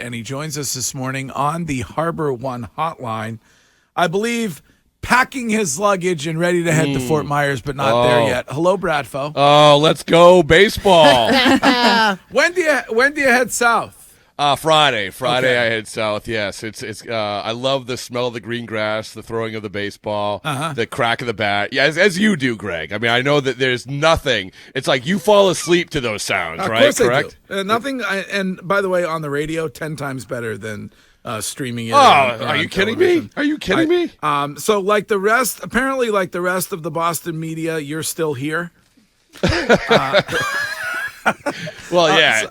and he joins us this morning on the Harbor One hotline. I believe packing his luggage and ready to head to Fort Myers, but not there yet. Hello, Bradfo. Oh, let's go baseball. When do you head south? Friday. Okay. I head south. Yes, it's. I love the smell of the green grass, the throwing of the baseball, the crack of the bat. Yeah, as you do, Greg. I mean, I know that there's nothing. It's like you fall asleep to those sounds, right? Of course Correct. I do. Nothing. And by the way, on the radio, 10 times better than streaming it. Are you kidding me? Are you kidding me? So like the rest, apparently, like the rest of the Boston media, you're still here. Well, yeah.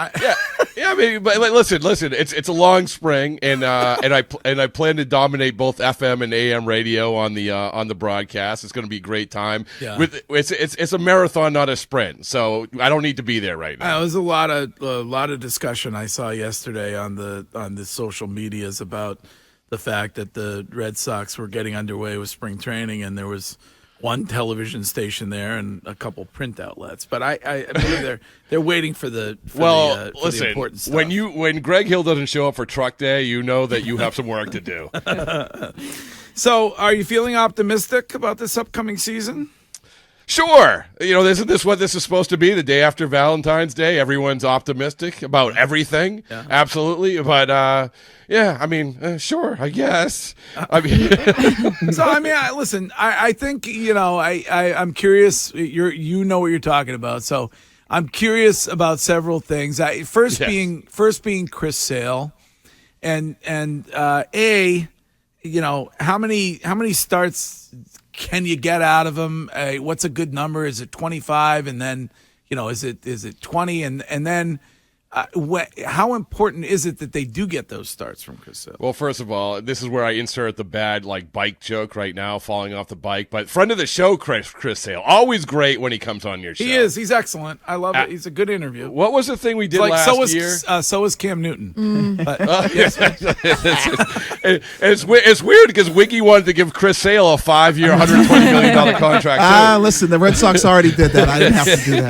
I mean, but listen. It's a long spring, and I plan to dominate both FM and AM radio on the broadcast. It's going to be a great time. Yeah. It's a marathon, not a sprint. So I don't need to be there right now. There was a lot of discussion I saw yesterday on the social medias about the fact that the Red Sox were getting underway with spring training, and there was one television station there and a couple print outlets, but I believe they're waiting for the important stuff. When Greg Hill doesn't show up for Truck Day, you know that you have some work to do. So, are you feeling optimistic about this upcoming season? Sure. Isn't this what this is supposed to be? The day after Valentine's Day, everyone's optimistic about everything. Yeah. Absolutely. But, yeah, I mean, sure, I guess. I mean, so, I mean, listen, I think, I'm curious. You know what you're talking about. So I'm curious about several things. First being Chris Sale and how many starts can you get out of him? What's a good number? Is it 25? And then, is it 20? And then how important is it that they do get those starts from Chris Sale? Well, first of all, this is where I insert the bad bike joke right now, falling off the bike. But friend of the show, Chris Sale, always great when he comes on your show. He is. He's excellent. I love it. He's a good interview. What was the thing we did last year? So was Cam Newton. But, it's weird because Wiggy wanted to give Chris Sale a 5-year, $120 million contract. Listen, the Red Sox already did that. I didn't have to do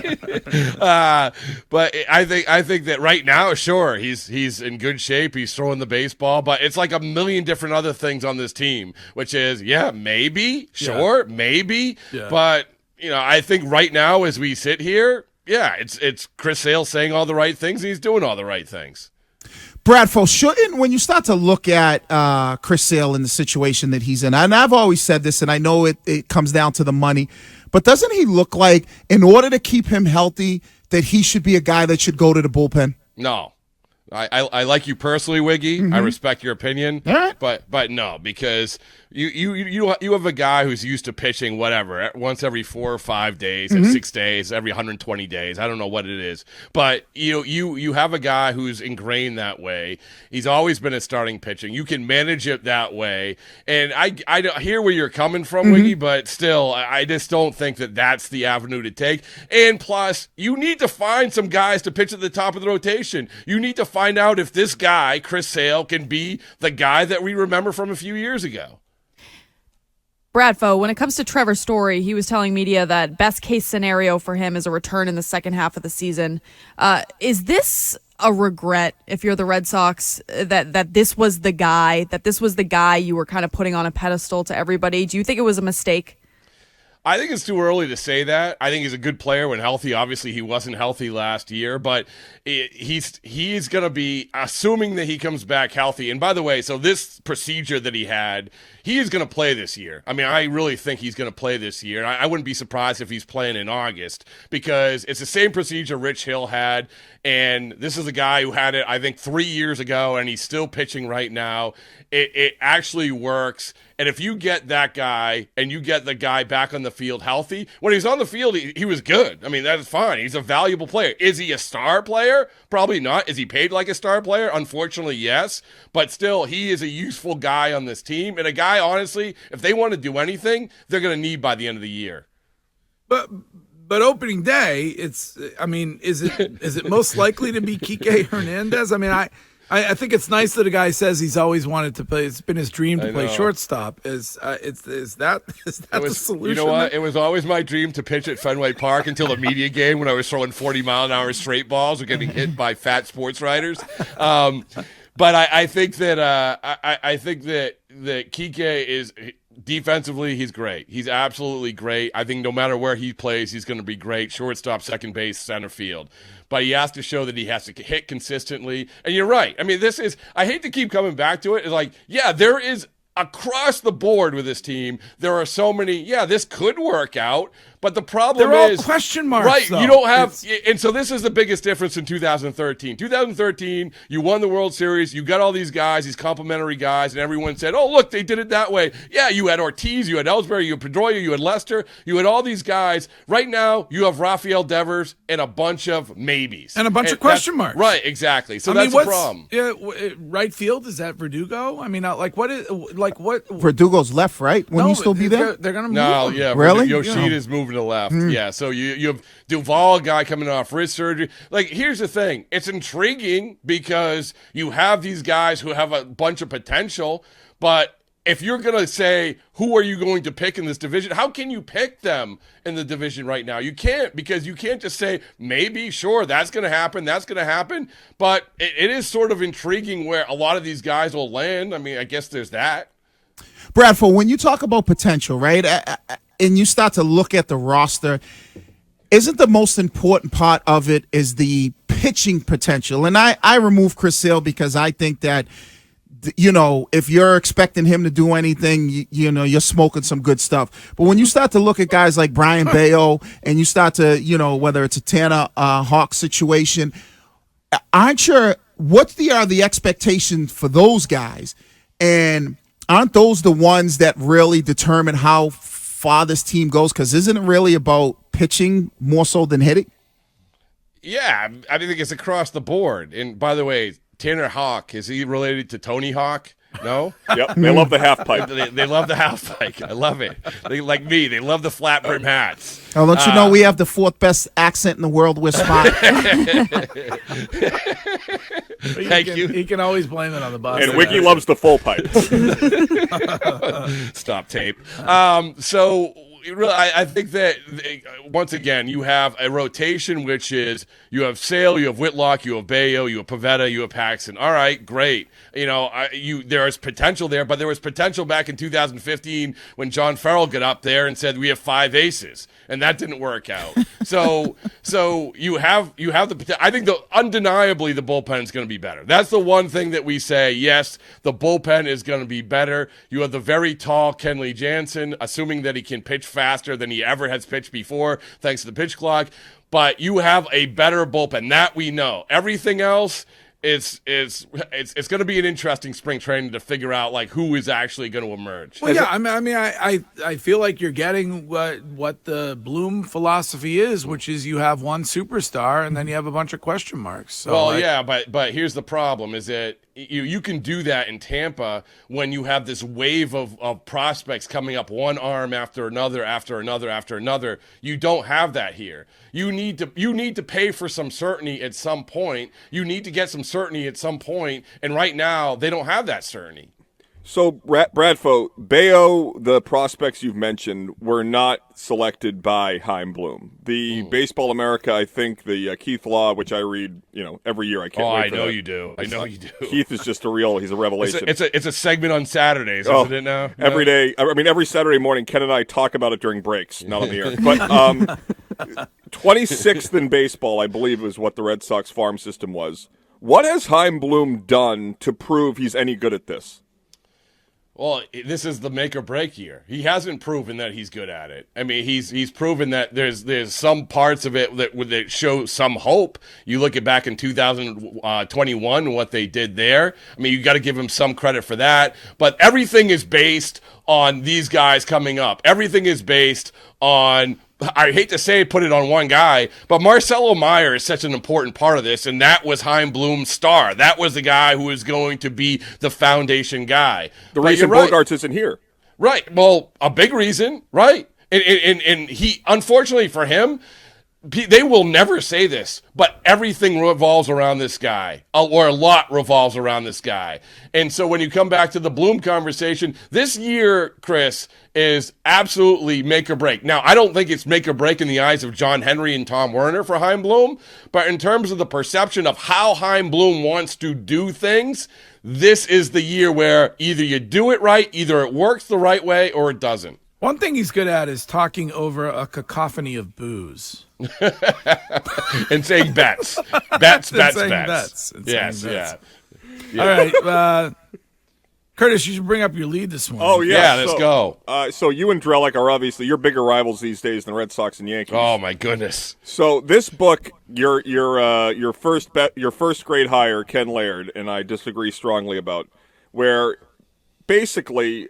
that. But I think that right now, sure, he's in good shape. He's throwing the baseball, but it's like a million different other things on this team, which is, maybe, sure, maybe. Yeah. But, I think right now as we sit here, it's Chris Sale saying all the right things, and he's doing all the right things. Bradford, when you start to look at Chris Sale in the situation that he's in, and I've always said this, and I know it comes down to the money, but doesn't he look like, in order to keep him healthy, that he should be a guy that should go to the bullpen? No. I like you personally, Wiggy. Mm-hmm. I respect your opinion. All right. But no, because you have a guy who's used to pitching whatever once every 4 or 5 days, 6 days, every 120 days. I don't know what it is, but you have a guy who's ingrained that way. He's always been a starting pitching. You can manage it that way, and I hear where you're coming from, Wiggy, but still, I just don't think that that's the avenue to take. And plus, you need to find some guys to pitch at the top of the rotation. You need to find out if this guy, Chris Sale, can be the guy that we remember from a few years ago. Bradfo, when it comes to Trevor Story, he was telling media that best case scenario for him is a return in the second half of the season. Is this a regret if you're the Red Sox that this was the guy you were kind of putting on a pedestal to everybody? Do you think it was a mistake? I think it's too early to say that. I think he's a good player when healthy. Obviously, he wasn't healthy last year, but he's going to be, assuming that he comes back healthy. And by the way, so this procedure that he had, he is going to play this year. I mean, I really think he's going to play this year. I wouldn't be surprised if he's playing in August because it's the same procedure Rich Hill had, and this is a guy who had it, I think, 3 years ago, and he's still pitching right now. It actually works. And if you get that guy and you get the guy back on the field healthy, when he was on the field, he was good. I mean, that is fine. He's a valuable player. Is he a star player? Probably not. Is he paid like a star player? Unfortunately, yes. But still, he is a useful guy on this team. And a guy, honestly, if they want to do anything, they're going to need by the end of the year. But opening day, is it most likely to be Kike Hernandez? I mean, I think it's nice that a guy says he's always wanted to play. It's been his dream to play shortstop. Is that the solution? You know what? It was always my dream to pitch at Fenway Park until the media game when I was throwing 40-mile-an-hour straight balls or getting hit by fat sports writers. But I think that Kike is defensively, he's great. He's absolutely great. I think no matter where he plays, he's going to be great. Shortstop, second base, center field. But he has to show that he has to hit consistently. And you're right. I mean, I hate to keep coming back to it. It's like, yeah, there is across the board with this team, there are so many, this could work out. But the problem They're all is question marks. Right. Though. You don't have, and so this is the biggest difference in 2013. 2013, you won the World Series. You got all these guys, these complimentary guys, and everyone said, oh, look, they did it that way. Yeah, you had Ortiz, you had Ellsbury, you had Pedroia, you had Lester, you had all these guys. Right now, you have Rafael Devers and a bunch of maybes. And a bunch of question marks. Right, exactly. So that's the problem. Yeah, right field, is that Verdugo? I mean, what? Verdugo's left, right? Wouldn't he still be there? They're going to move No, him. yeah. Really? Yoshida's moving to left. Yeah, so you have Duvall, guy coming off wrist surgery. Like, here's the thing. It's intriguing because you have these guys who have a bunch of potential, but if you're going to say, who are you going to pick in this division, how can you pick them in the division right now? You can't, because you can't just say, maybe, sure, that's going to happen, but it is sort of intriguing where a lot of these guys will land. I mean, I guess there's that. Bradford, when you talk about potential, right, and you start to look at the roster, isn't the most important part of it is the pitching potential? And I remove Chris Sale because I think that, if you're expecting him to do anything, you're smoking some good stuff. But when you start to look at guys like Brian Bayo and you start to, whether it's a Tanner Hawk situation, aren't sure what are the expectations for those guys? And aren't those the ones that really determine how far this team goes? Because isn't it really about pitching more so than hitting? Yeah, I think it's across the board. And by the way, Tanner Hawk, is he related to Tony Hawk? No? Yep, they love the half pipe. They love the half pipe. I love it. They, like me, they love the flat brim hats. Oh, don't you know we have the fourth best accent in the world with Spot? Thank you. He can always blame it on the boss. And Wiki loves the full pipe. Stop tape. So really, I think that, once again, you have a rotation, which is you have Sale, you have Whitlock, you have Bayo, you have Pivetta, you have Paxton. All right, great. There is potential there, but there was potential back in 2015 when John Farrell got up there and said we have 5 aces, and that didn't work out. So you have the. I think undeniably the bullpen is going to be better. That's the one thing that we say. Yes, the bullpen is going to be better. You have the very tall Kenley Jansen, assuming that he can pitch faster than he ever has pitched before, thanks to the pitch clock. But you have a better bullpen. That we know. Everything else it's going to be an interesting spring training to figure out like who is actually going to emerge. Well, yeah, I feel like you're getting what the Bloom philosophy is, which is you have one superstar and then you have a bunch of question marks. So but here's the problem: is that you can do that in Tampa when you have this wave of prospects coming up, one arm after another, after another, after another. You don't have that here. You need to pay for some certainty at some point. You need to get some certainty at some point, and right now they don't have that certainty. So, Bradfo, Bayo, the prospects you've mentioned were not selected by Chaim Bloom. The Baseball America, I think, the Keith Law, which I read, every year. I can't wait for that. You do. I know you do. Keith is just he's a revelation. It's a segment on Saturdays, isn't it now? Every day. I mean, every Saturday morning, Ken and I talk about it during breaks, not on the air. But 26th in baseball, I believe, is what the Red Sox farm system was. What has Chaim Bloom done to prove he's any good at this? Well, this is the make or break year. He hasn't proven that he's good at it. I mean, he's proven that there's some parts of it that show some hope. You look at back in 2021, what they did there. I mean, you got to give him some credit for that. But everything is based on these guys coming up. Everything is based on, I hate to say it, put it on one guy, but Marcelo Meyer is such an important part of this, and that was Chaim Bloom's star. That was the guy who was going to be the foundation guy. The reason Bogarts isn't here. Right. Well, a big reason, right? And he, unfortunately for him, they will never say this, but everything revolves around this guy, or a lot revolves around this guy. And so when you come back to the Bloom conversation, this year, Chris, is absolutely make or break. Now, I don't think it's make or break in the eyes of John Henry and Tom Werner for Chaim Bloom, but in terms of the perception of how Chaim Bloom wants to do things, this is the year where either you do it right, either it works the right way, or it doesn't. One thing he's good at is talking over a cacophony of boos. And saying bets. Bets. Yes, yeah. All right. Curtis, you should bring up your lead this morning. Oh, yeah. Let's go. So you and Drellick are obviously your bigger rivals these days than Red Sox and Yankees. Oh, my goodness. So this book, your first grade hire, Ken Laird, and I disagree strongly about, where basically,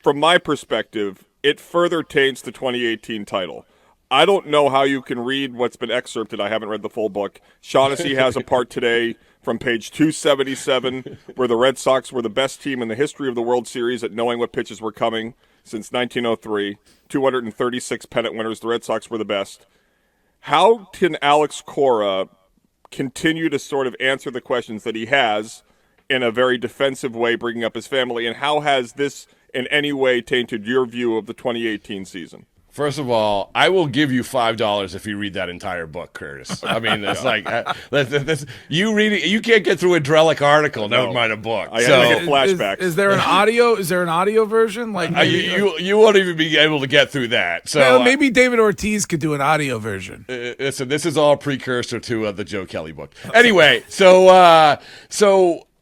from my perspective, it further taints the 2018 title. I don't know how you can read what's been excerpted. I haven't read the full book. Shaughnessy has a part today from page 277 where the Red Sox were the best team in the history of the World Series at knowing what pitches were coming since 1903. 236 pennant winners. The Red Sox were the best. How can Alex Cora continue to sort of answer the questions that he has in a very defensive way, bringing up his family, and how has this in any way tainted your view of the 2018 season? First of all, I will give you $5 if you read that entire book, Curtis. I mean, it's like you read it. You can't get through a Drellick article, never mind a book. I had flashbacks. Is there an audio? Is there an audio version? Like you won't even be able to get through that. So maybe David Ortiz could do an audio version. Listen, this is all precursor to the Joe Kelly book. Anyway, so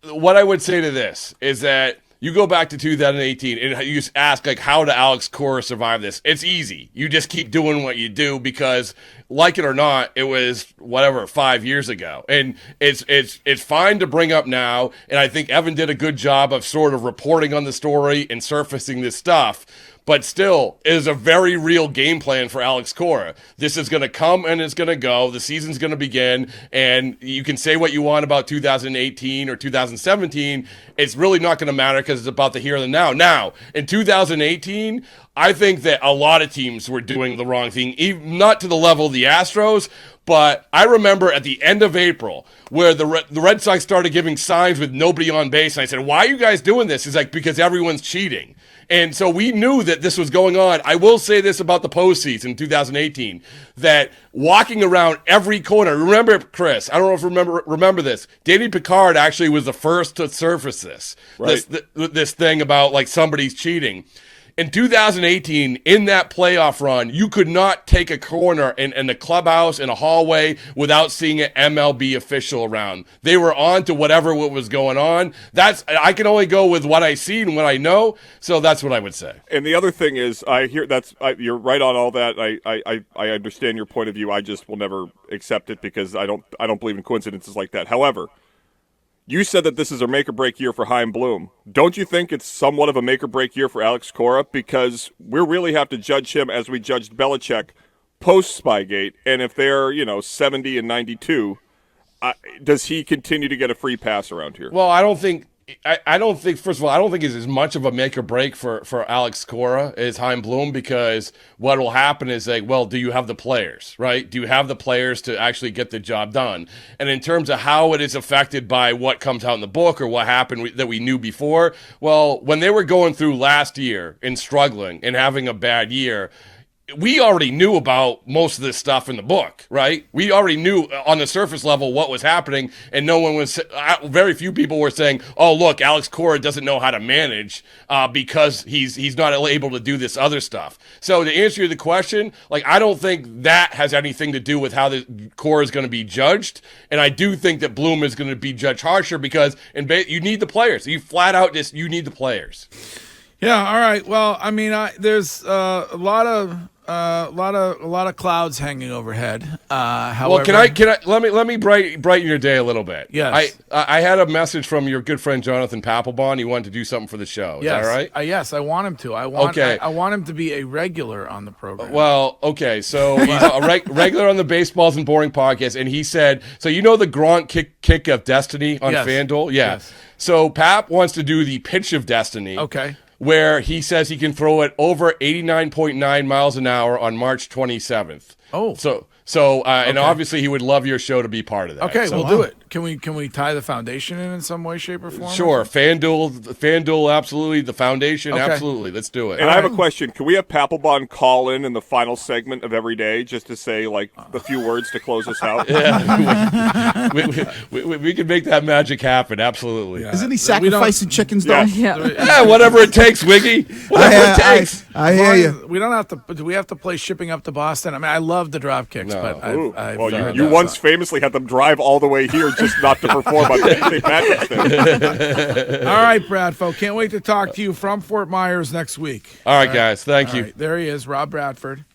what I would say to this is that you go back to 2018 and you just ask, like, how did Alex Cora survive this? It's easy. You just keep doing what you do because, like it or not, it was, 5 years ago. And it's fine to bring up now, and I think Evan did a good job of sort of reporting on the story and surfacing this stuff. But still, it is a very real game plan for Alex Cora. This is going to come and it's going to go. The season's going to begin, and you can say what you want about 2018 or 2017. It's really not going to matter because it's about the here and the now. Now, in 2018, I think that a lot of teams were doing the wrong thing, even not to the level of the Astros, but I remember at the end of April where the Red Sox started giving signs with nobody on base, and I said, why are you guys doing this? It's like, because everyone's cheating. And so we knew that this was going on. I will say this about the postseason 2018, that walking around every corner, remember, Chris, I don't know if you remember this, Danny Picard actually was the first to surface this, right. this thing about, like, somebody's cheating. In 2018, in that playoff run, you could not take a corner in the clubhouse, in a hallway, without seeing an MLB official around. They were on to whatever was going on. I can only go with what I see and what I know, so that's what I would say. And the other thing is, you're right on all that. I understand your point of view. I just will never accept it because I don't believe in coincidences like that. However, you said that this is a make-or-break year for Chaim Bloom. Don't you think it's somewhat of a make-or-break year for Alex Cora? Because we really have to judge him as we judged Belichick post-Spygate. And if they're, 70 and 92, does he continue to get a free pass around here? Well, I don't think, first of all, I don't think it's as much of a make or break for Alex Cora as Chaim Bloom, because what will happen is, like, well, do you have the players, right? Do you have the players to actually get the job done? And in terms of how it is affected by what comes out in the book or what happened that we knew before, well, when they were going through last year and struggling and having a bad year, we already knew about most of this stuff in the book, right? We already knew on the surface level what was happening, and very few people were saying, oh, look, Alex Cora doesn't know how to manage because he's not able to do this other stuff. So to answer the question, like, I don't think that has anything to do with how the Cora is going to be judged, and I do think that Bloom is going to be judged harsher because you need the players. You flat out you need the players. Yeah. All right. Well, I mean, there's a lot of clouds hanging overhead. However, well, can I let me brighten your day a little bit? Yes. I had a message from your good friend Jonathan Papelbon. He wanted to do something for the show. Is that right? Yes, I want him to. I want him to be a regular on the program. Well, okay, so he's a regular on the Baseballs and Boring podcast, and he said, so you know the Gronk kick of destiny on FanDuel? Yeah. Yes. So Pap wants to do the pitch of destiny. Okay. Where he says he can throw it over 89.9 miles an hour on March 27th. Oh. And obviously he would love your show to be part of that. Okay, So, we'll do it. Can we tie the foundation in some way, shape, or form? Sure. FanDuel, absolutely. The foundation, Okay. absolutely. Let's do it. And I have a question. Can we have Papelbon call in the final segment of every day just to say, like, the few words to close us out? Yeah, we can make that magic happen. Absolutely. Yeah. Isn't he sacrificing chickens, though? Yeah. Yeah, whatever it takes, Wiggy. Whatever it takes. I hear you. We don't have to. Do we have to play shipping up to Boston? I mean, I love the drop kicks, No. but Ooh. I've Well, you once famously had them drive all the way here just not to perform on St. Patrick's Day. All right, Bradfo. Can't wait to talk to you from Fort Myers next week. All right, guys. Thank All you. right, there he is, Rob Bradford.